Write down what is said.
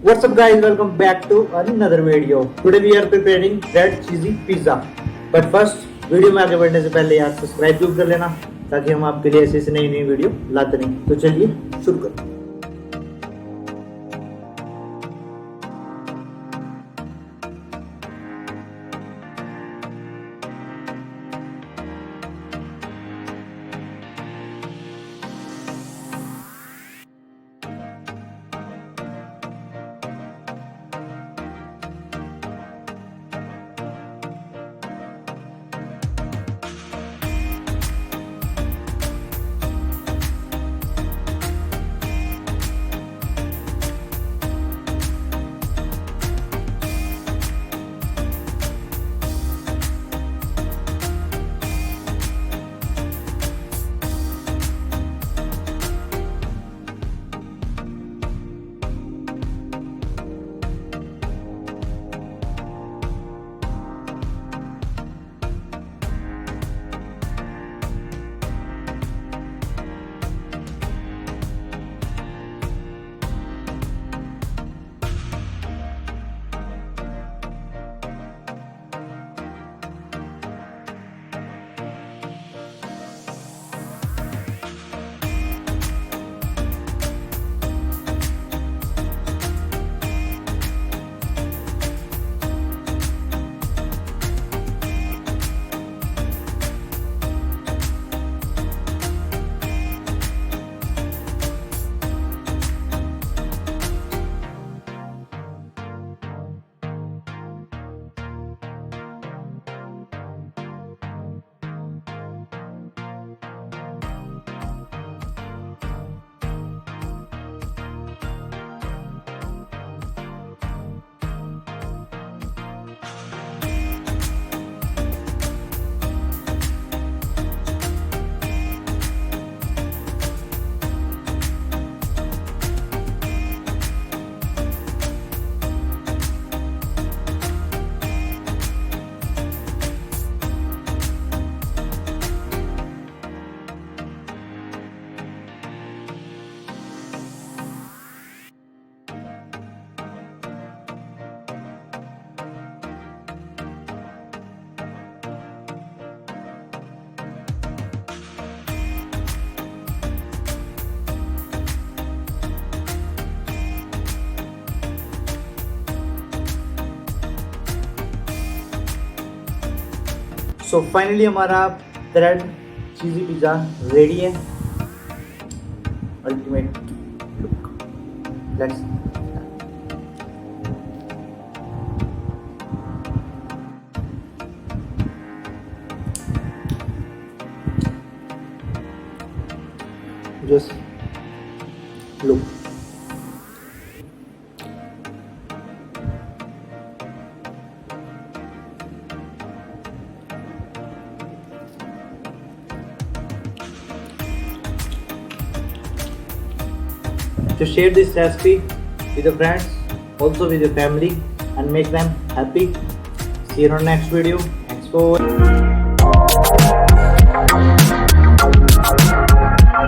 What's up guys, welcome back to another video. Today we are preparing red cheesy pizza. But first video में आगे बढ़ने से पहले यार सब्सक्राइब जरूर कर लेना ताकि हम आपके लिए ऐसे नई नई वीडियो लाते रहें। तो चलिए शुरू करते हैं। सो फाइनली हमारा रेड चीज़ी पिज़्ज़ा रेडी है। Ultimate look, let's just look. To share this recipe with your friends, also with your family, and make them happy. See you on next video. Thanks for watching.